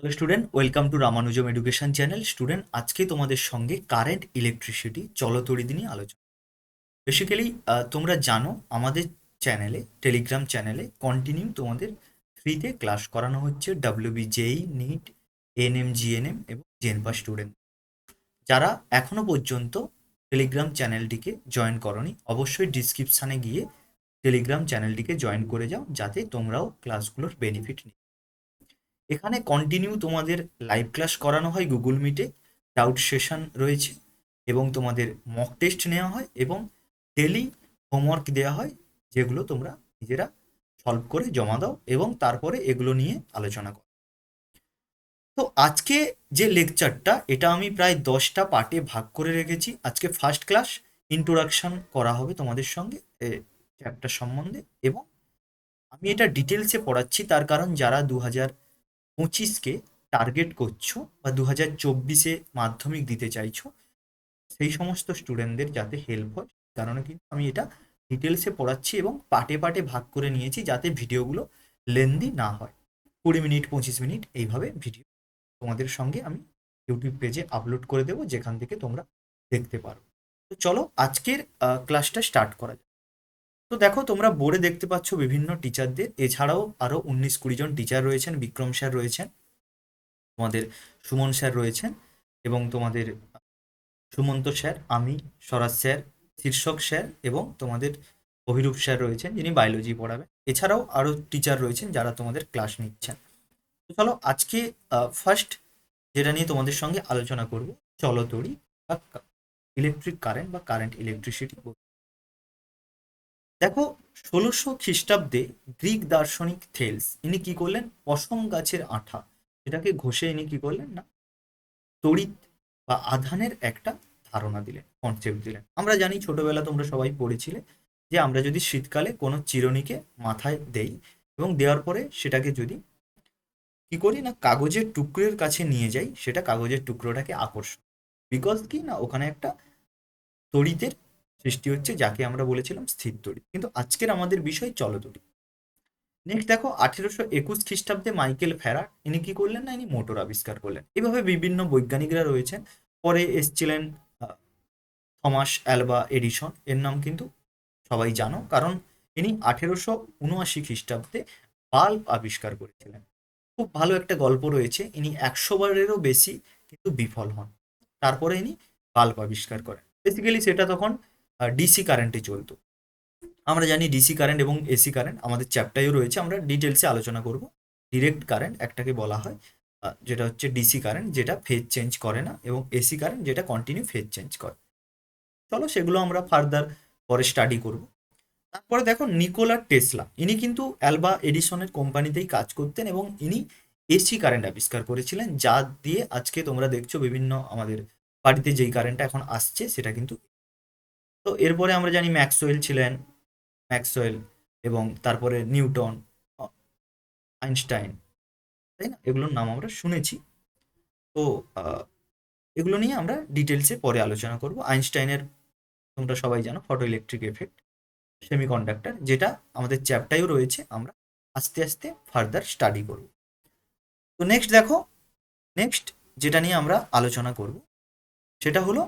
Hello student, welcome to Ramanujam education channel. Student, আজকে তোমাদের সঙ্গে কারেন্ট ইলেকট্রিসিটি চলতরিদি নিয়ে আলোচনা। বেসিক্যালি তোমরা জানো আমাদের চ্যানেলে, টেলিগ্রাম চ্যানেলে কন্টিনিউ তোমাদের ফ্রিতে ক্লাস করানো হচ্ছে WB JEE, NEET, ANM, GNM এবং জেনপা স্টুডেন্ট। যারা এখনো পর্যন্ত টেলিগ্রাম চ্যানেলটিকে জয়েন করনি, অবশ্যই ডিসক্রিপশানে গিয়ে টেলিগ্রাম চ্যানেলটিকে জয়েন করে যাও, যাতে তোমরাও ক্লাসগুলোর বেনিফিট নিও। এখানে কন্টিনিউ তোমাদের লাইভ ক্লাস করানো হয় গুগল মিটে, ডাউট সেশন রয়েছে এবং তোমাদের মক টেস্ট নেওয়া হয় এবং ডেলি হোমওয়ার্ক দেওয়া হয়, যেগুলো তোমরা নিজেরা সলভ করে জমা দাও এবং তারপরে এগুলো নিয়ে আলোচনা করো। তো আজকে যে লেকচারটা, এটা আমি প্রায় 10টা পার্টে ভাগ করে রেখেছি। আজকে ফার্স্ট ক্লাস ইন্ট্রোডাকশন করা হবে তোমাদের সঙ্গে চ্যাপ্টার সম্বন্ধে, এবং আমি এটা ডিটেলসে পড়াচ্ছি তার কারণ যারা 2025কে টার্গেট করছো বা 2024-এ মাধ্যমিক দিতে চাইছো, সেই সমস্ত স্টুডেন্টদের যাতে হেল্প হয়, কারণে কিন্তু আমি এটা ডিটেলসে পড়াচ্ছি এবং পার্টে পার্টে ভাগ করে নিয়েছি, যাতে ভিডিওগুলো লেন্দি না হয়। 20 মিনিট, 25 মিনিট এইভাবে ভিডিও তোমাদের সঙ্গে আমি ইউটিউব পেজে আপলোড করে দেবো, যেখান থেকে তোমরা দেখতে পারো। তো চলো আজকের ক্লাসটা স্টার্ট করা যাক। তো দেখো, তোমরা বোর্ডে দেখতে পাচ্ছ বিভিন্ন টিচারদের, এছাড়াও আরও 19-20 জন টিচার রয়েছেন। বিক্রম স্যার রয়েছেন, তোমাদের সুমন স্যার রয়েছেন, এবং তোমাদের সুমন্ত স্যার, আমি, স্বরাজ স্যার, শীর্ষক স্যার এবং তোমাদের অভিরূপ স্যার রয়েছেন, যিনি বায়োলজি পড়াবেন। এছাড়াও আরও টিচার রয়েছেন যারা তোমাদের ক্লাস নিচ্ছেন। তো চলো আজকে ফার্স্ট যেটা নিয়ে তোমাদের সঙ্গে আলোচনা করব, চলতড়ি বা ইলেকট্রিক কারেন্ট বা কারেন্ট ইলেকট্রিসিটি। দেখো, 1600 খ্রিস্টাব্দে গ্রিক দার্শনিক থেলস ইনি কি করলেন, পশম গাছের আঠা এটাকে ঘষে ইনি কি করলেন না, তড়িৎ বা আধানের একটা ধারণা দিলেন, কনসেপ্ট দিলেন। আমরা জানি, ছোটবেলা তোমরা সবাই পড়েছিলে যে আমরা যদি শীতকালে কোনো চিরুনিকে মাথায় দেই এবং দেওয়ার পরে সেটাকে যদি কি করি না, কাগজের টুকরোর কাছে নিয়ে যাই, সেটা কাগজের টুকরোটাকে আকর্ষণ, বিকজ কি না, ওখানে একটা তড়িতের সৃষ্টি হচ্ছে, যাকে আমরা বলেছিলাম স্থির তড়িৎ। কিন্তু আজকের আমাদের বিষয় চলতড়িৎ। নেক্সট দেখো, 1821 খ্রিস্টাব্দে মাইকেল ফ্যারাড ইনি কি করলেন না, ইনি মোটর আবিষ্কার করলেন। এভাবে বিভিন্ন বৈজ্ঞানিকরা রয়েছেন। পরে এসছিলেন আহ, থমাস অ্যালভা এডিসন, এর নাম কিন্তু সবাই জানো, কারণ ইনি 1879 খ্রিস্টাব্দে বাল্ব আবিষ্কার করেছিলেন। খুব ভালো একটা গল্প রয়েছে, ইনি 100 বারেরও বেশি কিন্তু বিফল হন, তারপরে ইনি বাল্ব আবিষ্কার করেন। বেসিক্যালি সেটা তখন ডিসি কারেন্টে চলতো। আমরা জানি ডিসি কারেন্ট এবং এসি কারেন্ট আমাদের চ্যাপ্টারেও রয়েছে, আমরা ডিটেলসে আলোচনা করব। ডিরেক্ট কারেন্ট একটাকে বলা হয়, যেটা হচ্ছে ডিসি কারেন্ট, যেটা ফেজ চেঞ্জ করে না, এবং এসি কারেন্ট যেটা কন্টিনিউ ফেজ চেঞ্জ করে। চলো সেগুলো আমরা ফার্দার পরে স্টাডি করব। তারপরে দেখো, নিকোলা টেসলা ইনি কিন্তু অ্যালবা এডিসনের কোম্পানিতেই কাজ করতেন এবং ইনি এসি কারেন্ট আবিষ্কার করেছিলেন, যা দিয়ে আজকে তোমরা দেখছো বিভিন্ন আমাদের বাড়িতে যেই কারেন্টটা এখন আসছে সেটা কিন্তু। তো এরপরে আমরা জানি ম্যাক্সওয়েল ছিলেন, ম্যাক্সওয়েল এবং তারপরে নিউটন, আইনস্টাইন, তাই না, এগুলোর নাম আমরা শুনেছি। তো আহ, এগুলো নিয়ে আমরা ডিটেলসে পরে আলোচনা করব। আইনস্টাইনের তোমরা সবাই জানো ফটো ইলেকট্রিক এফেক্ট, সেমিকন্ডাক্টর, যেটা আমাদের চ্যাপ্টারেও রয়েছে, আমরা আস্তে আস্তে ফার্দার স্টাডি করব। তো নেক্সট দেখো, নেক্সট যেটা নিয়ে আমরা আলোচনা করব সেটা হলো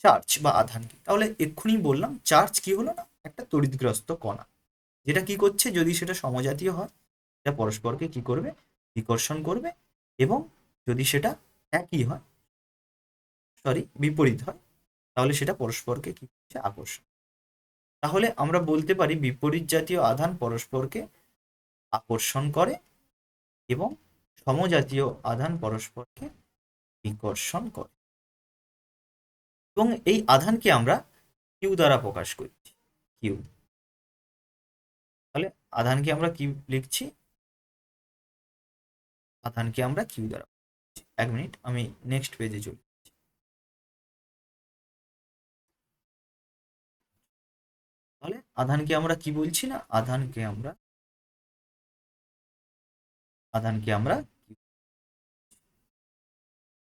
চার্জ বা আধান কি। তাহলে এক্ষুনি বললাম, চার্জ কি হলো না, একটা তড়িৎগ্রস্ত কণা, যেটা কি করছে, যদি সেটা সমজাতীয় হয় এটা পরস্পরকে কি করবে, বিকর্ষণ করবে, এবং যদি সেটা একই হয়, সরি বিপরীত হয়, তাহলে সেটা পরস্পরকে কি করছে, আকর্ষণ। তাহলে আমরা বলতে পারি বিপরীত জাতীয় আধান পরস্পরকে আকর্ষণ করে এবং সমজাতীয় আধান পরস্পরকে বিকর্ষণ করে, এবং এই আধানকে আমরা কিউ দ্বারা প্রকাশ করছি, কিউ। তাহলে আধানকে আমরা কি লিখছি, আধানকে আমরা কিউ দ্বারা। 1 মিনিট, আমি নেক্সট পেজে চলি। তাহলে আধানকে আমরা কি বলছি না, আধানকে আমরা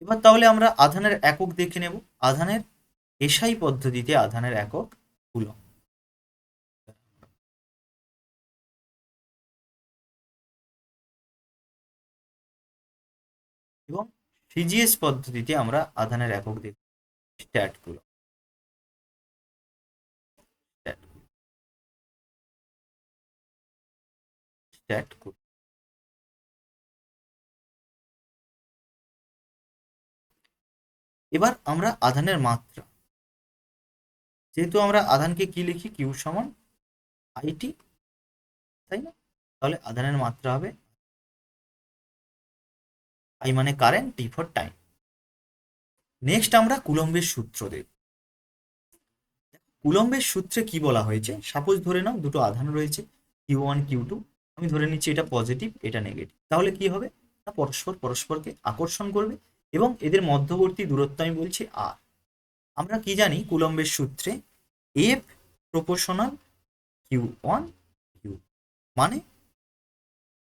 এবার তাহলে আমরা আধানের একক দেখে নেব। আধানের এসআই পদ্ধতিতে আধানের একক কুলম্ব। এবং সিজিএস পদ্ধতিতে আমরা আধানের একক দেখি স্ট্যাট কুলম্ব। Stat coulomb. এবার আমরা আধানের মাত্রা, যেহেতু আমরা আধানকে কি লিখি, কিউ সমান আইটি, তাই না? তাহলে আধানের মাত্রা হবে আই মানে current, T for time. Next আমরা কুলম্বের সূত্র দেখব। কুলম্বের সূত্রে কি বলা হয়েছে, সাপোজ ধরে নাও দুটো আধান রয়েছে কিউ ওয়ান কিউ টু, আমি ধরে নিচ্ছি এটা পজিটিভ এটা নেগেটিভ, তাহলে কি হবে না পরস্পর পরস্পরকে আকর্ষণ করবে এবং এদের মধ্যবর্তী দূরত্ব আমি বলছি আর। আমরা কি জানি কুলম্বের সূত্রে F proportional Q one Q, মানে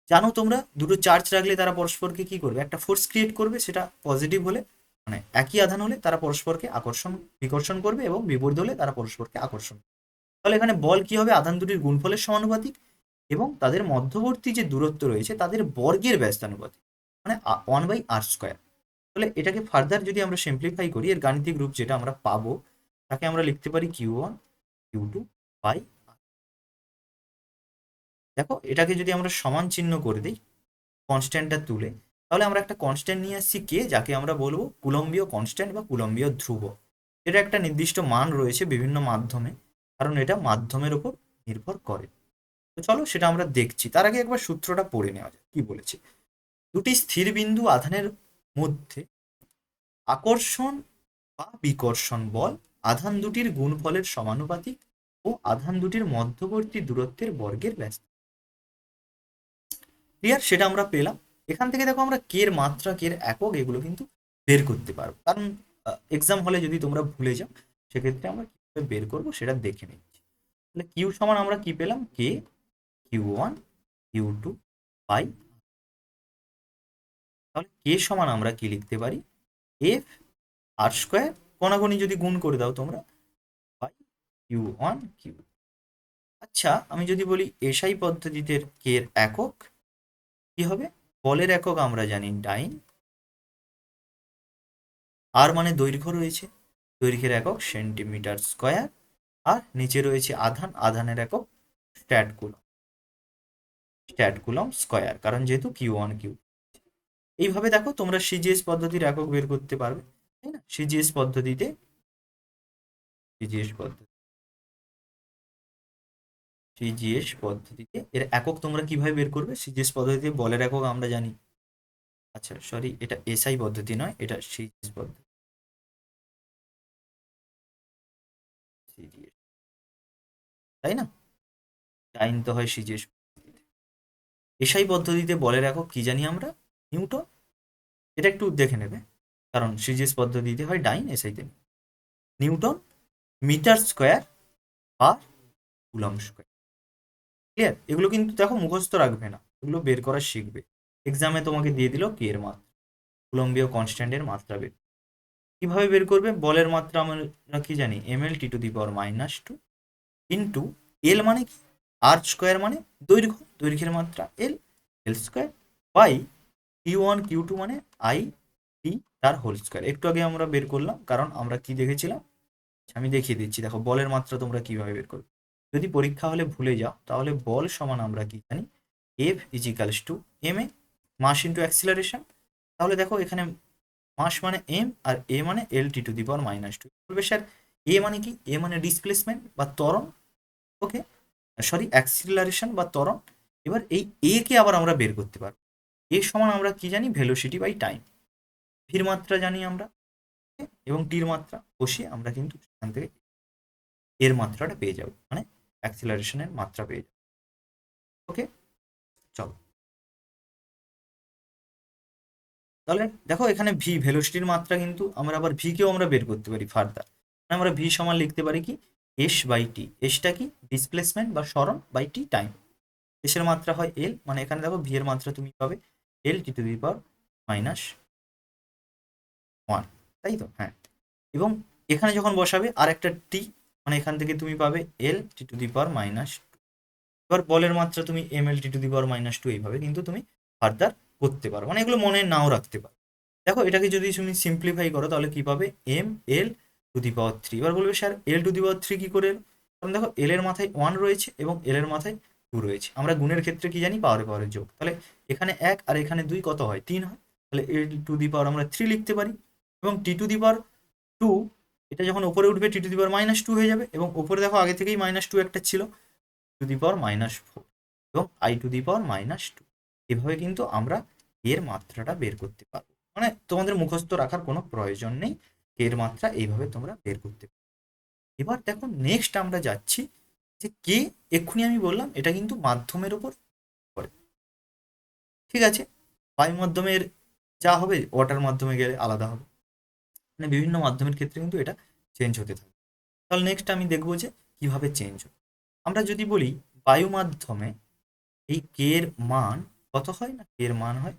জানো তোমরা দুটো চার্জ রাখলে তারা পরস্পরকে কি করবে, একটা ফোর্স ক্রিয়েট করবে, সেটা পজিটিভ হলে মানে একই আধান হলে তারা পরস্পরকে আকর্ষণ বিকর্ষণ করবে এবং বিপরীত হলে তারা পরস্পরকে আকর্ষণ করবে। তাহলে এখানে বল কি হবে, আধান দুটির গুণফলের সমানুপাতিক এবং তাদের মধ্যবর্তী যে দূরত্ব রয়েছে তাদের বর্গের ব্যস্তানুপাতিক, মানে 1/r²। তাহলে এটাকে ফার্দার যদি আমরা সিম্পলিফাই করি, এর গাণিতিক রূপ যেটা আমরা পাবো তাকে আমরা লিখতে পারি Q one Q two by. দেখো এটাকে যদি আমরা সমান চিহ্ন করে দিই কনস্ট্যান্টটা তুলে, তাহলে আমরা একটা কনস্ট্যান্ট নিয়ে আসছি কে, যাকে আমরা বলবো কুলম্বীয় কনস্ট্যান্ট বা কুলম্বীয় ধ্রুব। এটা একটা নির্দিষ্ট মান রয়েছে বিভিন্ন মাধ্যমে, কারণ এটা মাধ্যমের উপর নির্ভর করে। তো চলো সেটা আমরা দেখছি, তার আগে একবার সূত্রটা পড়ে নেওয়া যায় কি বলেছে। দুটি স্থির বিন্দু আধানের মধ্যে আকর্ষণ বা বিকর্ষণ বল আধান দুটির গুণফলের সমানুপাতিক ও আধান দুটির মধ্যবর্তী দূরত্বের বর্গের ব্যস্ত। ক্লিয়ার, সেটা আমরা পেলাম। এখান থেকে দেখো আমরা কে এর মাত্রা কে এর একক এগুলো কিন্তু বের করতে পারবো, কারণ এক্সাম হলে যদি তোমরা ভুলে যাও সেক্ষেত্রে আমরা কিভাবে বের করবো সেটা দেখে নিচ্ছি। তাহলে কিউ সমান আমরা কি পেলাম, K Q one Q two by, তাহলে কে সমান আমরা কি লিখতে পারি, এফ আর², কোনাগুনি যদি গুণ করে দাও তোমরা, বাই কিউ ওয়ান কিউ। আচ্ছা আমি যদি বলি এসআই পদ্ধতিতে কে এর একক কি হবে, বলের একক আমরা জানি ডাইন, আর মানে দৈর্ঘ্য রয়েছে, দৈর্ঘ্যের একক সেন্টিমিটার স্কয়ার, আর নিচে রয়েছে আধান, আধানের একক stat coulomb, stat coulomb square, কারণ যেহেতু কিউ ওয়ান কিউ। এইভাবে দেখো তোমরা সিজিএস পদ্ধতির একক বের করতে পারবে, তাই না? সিজিএস পদ্ধতিতে, সিজিএস পদ্ধতি, সিজিএস পদ্ধতিতে এর একক তোমরা কিভাবে বের করবে, সিজিএস পদ্ধতিতে বলের একক আমরা জানি, আচ্ছা সরি এটা এসআই পদ্ধতি নয়, এটা সিজিএস পদ্ধতি, সিজিএস, তাই না? টাইম তো হয় সিজিএস। এসআই পদ্ধতিতে বলের একক কি জানি আমরা, নিউটন। এটা একটু দেখে নেবে, কারণ সিজিএস পদ্ধতিতে হয় ডাইন, এসআইতে নিউটন মিটার স্কোয়ার আর কুলম স্কোয়ার। ক্লিয়ার, এগুলো কিন্তু দেখো মুখস্থ রাখবে না, এগুলো বের করা শিখবে। এক্সামে তোমাকে দিয়ে দিল কে এর মাত্রা, কুলম্বীয় কনস্ট্যান্টের মাত্রা বের কিভাবে বের করবে, বলের মাত্রা আমরা কি জানি, ml (10⁻²) ইন্টু এল মানে কি, আর² মানে দৈর্ঘ্য, দৈর্ঘ্যের মাত্রা এল, এল² by Q one Q two মানে আই টি তার হোল স্কোয়ার। একটু আগে আমরা বের করলাম, কারণ আমরা কি দেখেছিলাম, আমি দেখিয়ে দিচ্ছি। দেখো বলের মাত্রা তোমরা কিভাবে বের করবে, যদি পরীক্ষা হলে ভুলে যাও তাহলে বল সমান আমরা কি জানি, F ইজিক্যালস two M A, mass into acceleration. তাহলে দেখো এখানে মাস মানে এম আর এ মানে L (10⁻²). বলবে স্যার এ মানে কি, এ মানে ডিসপ্লেসমেন্ট বা ত্বরণ, ওকে সরি অ্যাক্সিলারেশন বা ত্বরণ। এবার এই এ কে আবার আমরা বের করতে পারবো, এ সমান আমরা কি জানি, ভেলোসিটি বাই টাইম। ভির মাত্রা জানি আমরা এবং টির মাত্রা বসিয়ে আমরা কিন্তু সেখান থেকে এর মাত্রাটা পেয়ে যাব, মানে অ্যাক্সিলারেশনের মাত্রা পেয়ে যাব। ওকে চলো, তাহলে দেখো এখানে ভি ভেলোসিটির মাত্রা, কিন্তু আমরা আবার ভি কেও আমরা বের করতে পারি ফার্দার। আমরা ভি সমান লিখতে পারি কি, এস বাই টি, এসটা কি ডিসপ্লেসমেন্ট বা সরণ বাই টি টাইম, এসের মাত্রা হয় এল, মানে এখানে দেখো ভি এর মাত্রা তুমি পাবে L(10⁻²), তাই তো, হ্যাঁ। এবং এখানে যখন বসাবে আর একটা টি, মানে এখান থেকে তুমি পাবে L(10⁻²). এবার বলের মাত্রা তুমি ml(10⁻²) এইভাবে কিন্তু তুমি ফার্দার করতে পারো, মানে এগুলো মনে নাও রাখতে পারো। দেখো এটাকে যদি তুমি সিম্পলিফাই করো তাহলে কি পাবে, M L to the power three. এবার বলবে sir L to the power three কি করে এলো? কারণ দেখো এল এর মাথায় ওয়ান রয়েছে এবং এল এর মাথায় টু রয়েছে। আমরা গুণের ক্ষেত্রে কি জানি, পাওয়ারে পাওয়ারের যোগ। তাহলে এখানে এক আর এখানে দুই কত হয়, তিন হয়। তাহলে এল টু দি পাওয়ার আমরা থ্রি লিখতে পারি। এবং টি টু দি পাওয়ার টু, এটা যখন ওপরে উঠবে T to the power minus two হয়ে যাবে। এবং ওপরে দেখো আগে থেকেই মাইনাস টু একটা ছিল, to the power minus four এবং I to the power minus two. এভাবে কিন্তু আমরা এর মাত্রাটা বের করতে পারবো। মানে তোমাদের মুখস্থ রাখার কোনো প্রয়োজন নেই, এর মাত্রা এইভাবে তোমরা বের করতে পারো। এবার দেখো নেক্সট আমরা যাচ্ছি যে কে, এক্ষুনি আমি বললাম এটা কিন্তু মাধ্যমের ওপর করে, ঠিক আছে। বায়ু মাধ্যমের যা হবে ওয়াটার মাধ্যমে গেলে আলাদা হবে, মানে বিভিন্ন মাধ্যমের ক্ষেত্রে কিন্তু এটা চেঞ্জ হতে থাকে। তাহলে নেক্সট আমি দেখবো যে কিভাবে চেঞ্জ হয়। আমরা যদি বলি বায়ু মাধ্যমে এই কে এর মান কত হয়, না কে এর মান হয়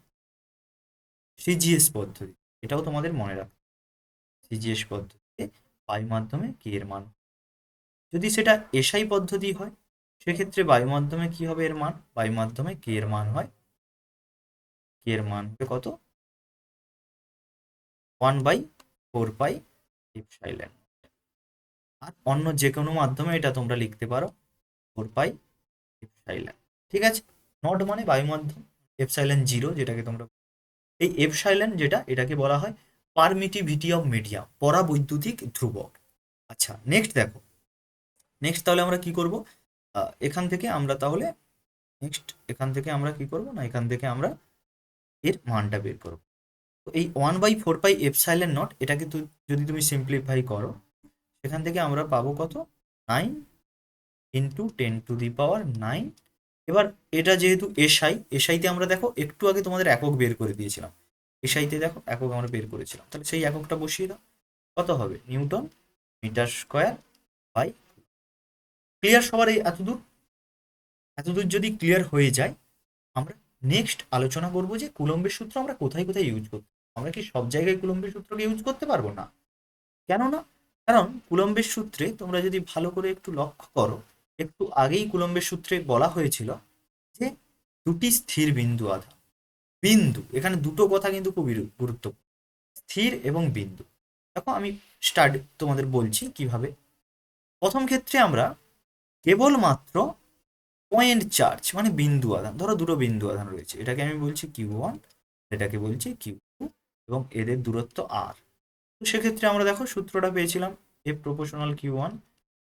সিজিএস পদ্ধতি। এটাও তোমাদের মনে রাখো, সিজিএস পদ্ধতিতে বায়ু মাধ্যমে কে এর মান। যদি সেটা এসআই পদ্ধতি হয় সেক্ষেত্রে বায়ু মাধ্যমে কি হবে এর মান, বায়ু মাধ্যমে কে এর মান হয়, কে এর মান হবে কত, 1/4 পাই এপসাইলন। আর অন্য যে কোনো মাধ্যমে এটা তোমরা লিখতে পারো 4 পাই এপসাইলন, ঠিক আছে। নট মানে বায়ু মাধ্যম, এপসাইলন জিরো যেটাকে তোমরা, এই এপসাইলন যেটা এটাকে বলা হয় পারমিটিভিটি অফ মিডিয়াম, পরাবৈদ্যুতিক ধ্রুবক। আচ্ছা নেক্সট দেখো, নেক্সট তাহলে আমরা কি করব, এখান থেকে আমরা তাহলে নেক্সট এখান থেকে আমরা কি করব, না এখান থেকে আমরা এর মানটা বের করব। তো এই 1/4 পাই এপসাইলন নট এটাকে যদি তুমি সিম্পলিফাই করো সেখান থেকে আমরা পাবো কত, 9 ইন্টু 10⁹9। এবার এটা যেহেতু এসআই, এসআইতে আমরা দেখো একটু আগে তোমাদের একক বের করে দিয়েছিলাম, এসআইতে দেখো একক আমরা বের করেছিলাম, তাহলে সেই এককটা বসিয়ে দাও, কত হবে, newton metre square by. Clear সবার এই এতদূর? এতদূর যদি ক্লিয়ার হয়ে যায় আমরা নেক্সট আলোচনা করব যে কুলম্বের সূত্র আমরা কোথায় কোথায় ইউজ করতে, আমরা কি সব জায়গায় কুলম্বের সূত্রকে ইউজ করতে পারবো না? কেন না? কারণ কুলম্বের সূত্রে তোমরা যদি ভালো করে একটু লক্ষ্য করো, একটু আগেই কুলম্বের সূত্রে বলা হয়েছিল যে দুটি স্থির বিন্দু আধান, বিন্দু এখানে দুটো কথা কিন্তু খুবই গুরুত্বপূর্ণ, স্থির এবং বিন্দু। দেখো আমি তোমাদের বলছি কিভাবে। প্রথম ক্ষেত্রে আমরা কেবলমাত্র পয়েন্ট চার্জ মানে বিন্দু আধান, ধরো দুটো বিন্দু আধান রয়েছে, এটাকে আমি বলছি Q1, এটাকে বলছি Q2 এবং এদের দূরত্ব R। তো সেক্ষেত্রে আমরা দেখো সূত্রটা পেয়েছিলাম F proportional Q1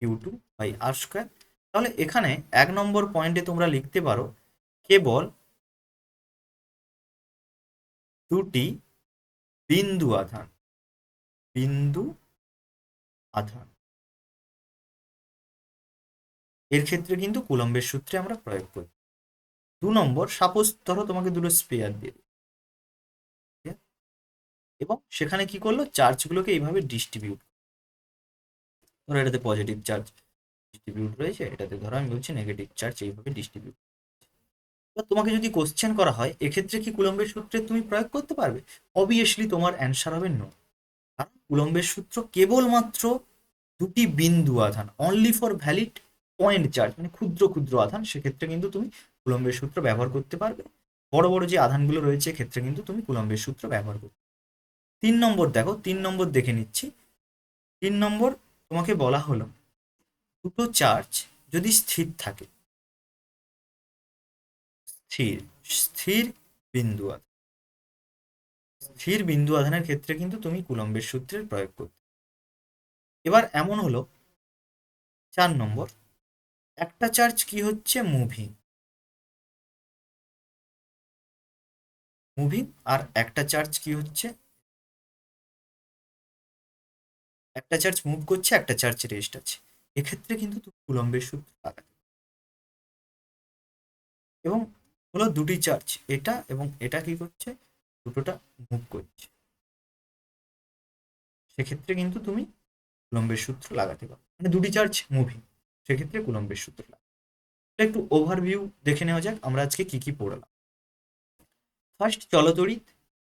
Q2 by R square. তাহলে এখানে 1 নম্বর পয়েন্টে তোমরা লিখতে পারো কেবল দুটি বিন্দু আধান, বিন্দু আধান, এর ক্ষেত্রে কিন্তু কুলম্বের সূত্রে আমরা প্রয়োগ করি। 2 নম্বর, সাপোজ ধরো তোমাকে দুটো স্পেয়ার দিয়ে দিল, এবং সেখানে কি করলো চার্জগুলোকে এইভাবে ডিস্ট্রিবিউট, ধরো এটাতে পজিটিভ চার্জ ডিস্ট্রিবিউট রয়েছে, এটাতে ধরো আমি বলছি নেগেটিভ চার্জ এইভাবে ডিস্ট্রিবিউট। এবার তোমাকে যদি কোশ্চেন করা হয় এক্ষেত্রে কি কুলম্বের সূত্রে তুমি প্রয়োগ করতে পারবে, অবভিয়াসলি তোমার অ্যান্সার হবে নো। কারণ কুলম্বের সূত্র কেবলমাত্র দুটি বিন্দু আধান, only for valid point charge মানে ক্ষুদ্র ক্ষুদ্র আধান, সেক্ষেত্রে কিন্তু তুমি কুলম্বের সূত্র ব্যবহার করতে পারবে। বড় বড় যে আধানগুলো রয়েছে ক্ষেত্রে কিন্তু তুমি কুলম্বের সূত্র ব্যবহার করবে। 3 নম্বর দেখো, 3 নম্বর দেখে নিচ্ছি। 3 নম্বর তোমাকে বলা হলো দুটো চার্জ যদি স্থির থাকে, স্থির স্থির বিন্দু আধান, স্থির বিন্দু আধানের ক্ষেত্রে কিন্তু তুমি কুলম্বের সূত্রের প্রয়োগ করতে। এবার এমন হলো 4 নম্বর, একটা চার্জ কি হচ্ছে মুভিং, মুভিং আর একটা চার্জ কি হচ্ছে, একটা চার্জ মুভ করছে একটা চার্জ রেস্ট আছে। এক্ষেত্রে কিন্তু তুমি কুলম্বের সূত্র লাগাতে, এবং হলো দুটি চার্জ এটা এবং এটা কি করছে, দুটোটা মুভ করছে, সেক্ষেত্রে কিন্তু তুমি কুলম্বের সূত্র লাগাতে পারো, মানে দুটি চার্জ মুভিং, সেক্ষেত্রে কুলম্বের সূত্র লাগাতে। একটু ওভারভিউ দেখে নেওয়া যাক আমরা আজকে কি কি পড়লাম। ফার্স্ট চলতড়িৎ,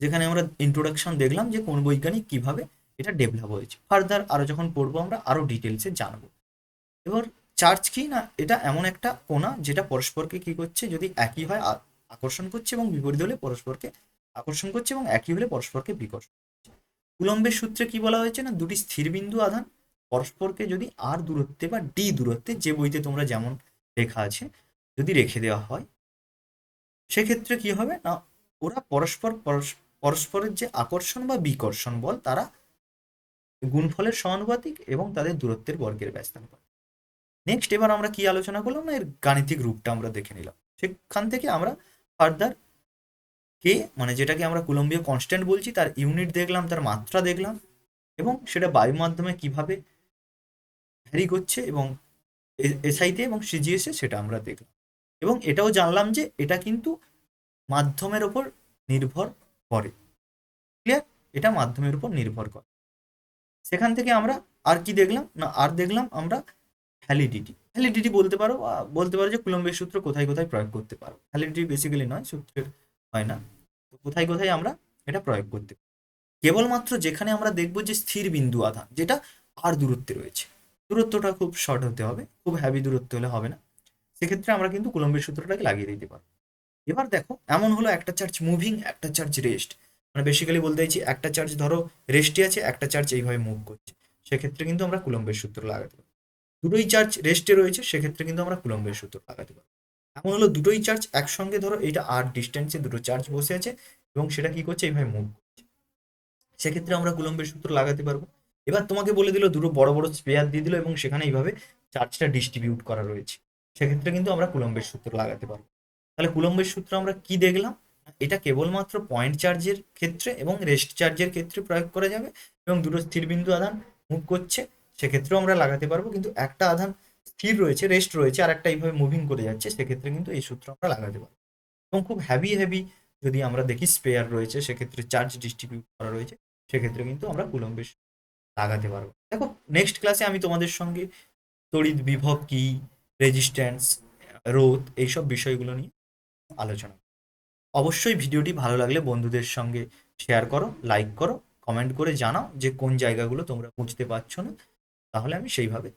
যেখানে আমরা ইন্ট্রোডাকশন দেখলাম যে কোন বৈজ্ঞানিক কিভাবে এটা ডেভেলপ হয়েছে। ফার্দার আরো যখন পড়বো আমরা আরো ডিটেলসে জানবো। এবার চার্জ কি, না এটা এমন একটা কণা যেটা পরস্পরকে কি করছে, যদি একই হয় আকর্ষণ করছে এবং বিপরীত হলে পরস্পরকে আকর্ষণ করছে এবং একই হলে পরস্পরকে বিকর্ষণ করছে। কুলম্বের সূত্রে কি বলা হয়েছে না, দুটি স্থির বিন্দু আধান পরস্পরকে যদি আর দূরত্বে বা ডি দূরত্বে, যে বইতে তোমরা যেমন লেখা আছে, যদি রেখে দেওয়া হয়, সেক্ষেত্রে কি হবে না, ওরা পরস্পরের যে আকর্ষণ বা বিকর্ষণ বল, তারা গুণফলের সমানুপাতিক এবং তাদের দূরত্বের বর্গের ব্যস্তানুপাতিক। নেক্সট এবার আমরা কি আলোচনা করলাম না, এর গাণিতিক রূপটা আমরা দেখে নিলাম। সেখান থেকে আমরা ফার্দার কে মানে যেটাকে আমরা কুলম্বীয় কনস্ট্যান্ট বলছি, তার ইউনিট দেখলাম, তার মাত্রা দেখলাম, এবং সেটা বায়ু মাধ্যমে কিভাবে ভ্যারি করছে এবং এসআইতে এবং সিজিএসে সেটা আমরা দেখলাম। এবং এটাও জানলাম যে এটা কিন্তু মাধ্যমের ওপর নির্ভর করে। ক্লিয়ার? এটা মাধ্যমের উপর নির্ভর করে। সেখান থেকে আমরা আর কি দেখলাম না, আর দেখলাম আমরা ভ্যালিডিটি। ভ্যালিডিটি বলতে পারো যে কুলম্বের সূত্র কোথায় কোথায় প্রয়োগ করতে পারো। ভ্যালিডিটি বেসিক্যালি নয়, সূত্রের হয় না, তো কোথায় কোথায় আমরা এটা প্রয়োগ করতে পারি। কেবলমাত্র যেখানে আমরা দেখব যে স্থির বিন্দু আধান, যেটা আর দূরত্বে রয়েছে, দূরত্বটা খুব শর্ট হতে হবে, খুব হ্যাভি দূরত্ব হলে হবে না, সেক্ষেত্রে আমরা কিন্তু কুলম্বের সূত্রটাকে লাগিয়ে দিতে পারবো। এবার দেখো, এমন হলো একটা চার্জ মুভিং, একটা চার্জ রেস্ট, মানে বেসিক্যালি বলতে চাইছি একটা চার্জ ধরো রেস্টে আছে, একটা চার্জ এইভাবে মুভ করছে, সেক্ষেত্রে কিন্তু আমরা কুলম্বের সূত্র লাগাতে পারবো। দুটোই চার্জ রেস্টে রয়েছে, সেক্ষেত্রে কিন্তু আমরা কুলম্বের সূত্র লাগাতে পারবো। এমন হলো দুটোই চার্জ একসঙ্গে, ধরো এটা আর ডিস্টেন্সে দুটো চার্জ বসে আছে এবং সেটা কি করছে, এইভাবে মুভ করছে, সেক্ষেত্রে আমরা কুলম্বের সূত্র লাগাতে পারবো। এবার তোমাকে বলে দিল দুটো বড় বড় স্পেয়ার দিয়ে দিল এবং সেখানে এইভাবে চার্জটা ডিস্ট্রিবিউট করা রয়েছে, সেক্ষেত্রে কিন্তু আমরা কুলম্বের সূত্র লাগাতে পারবো। তাহলে কুলম্বের সূত্র আমরা কি দেখলাম, এটা কেবলমাত্র পয়েন্ট চার্জের ক্ষেত্রে এবং রেস্ট চার্জের ক্ষেত্রে প্রয়োগ করা যাবে, এবং দুটো স্থির বিন্দু আধান মুভ করছে সেক্ষেত্রেও আমরা লাগাতে পারবো, কিন্তু একটা আধান স্থির রয়েছে, রেস্ট রয়েছে, আর একটা এইভাবে মুভিং করে যাচ্ছে, সেক্ষেত্রে কিন্তু এই সূত্র আমরা লাগাতে পারবো। এবং খুব হ্যাভি হ্যাভি যদি আমরা দেখি স্পেয়ার রয়েছে, সেক্ষেত্রে চার্জ ডিস্ট্রিবিউট করা রয়েছে, সেক্ষেত্রে কিন্তু আমরা কুলম্বের লাগাতে পারবো। দেখো, নেক্সট ক্লাসে আমি তোমাদের সঙ্গে তড়িৎ বিভব কি, রেজিস্ট্যান্স, রোধ, এইসব বিষয়গুলো নিয়ে আলোচনা। অবশ্যই ভিডিওটি ভালো লাগলে বন্ধুদের সঙ্গে শেয়ার করো, লাইক করো, কমেন্ট করে জানাও যে কোন জায়গাগুলো তোমরা বুঝতে পারছো না, তাহলে আমি সেইভাবে,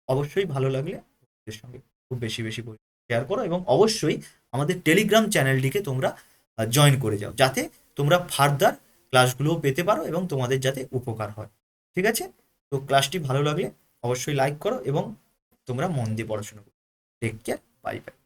অবশ্যই ভালো লাগলে বন্ধুদের সঙ্গে খুব বেশি বেশি শেয়ার করো, এবং অবশ্যই আমাদের টেলিগ্রাম চ্যানেলটিকে তোমরা জয়েন করে যাও, যাতে তোমরা ফার্দার ক্লাসগুলোও পেতে পারো এবং তোমাদের যাতে উপকার হয়। ঠিক আছে? তো ক্লাসটি ভালো লাগলে অবশ্যই লাইক করো এবং তোমরা মন দিয়ে পড়াশোনা করো। Take care, bye by.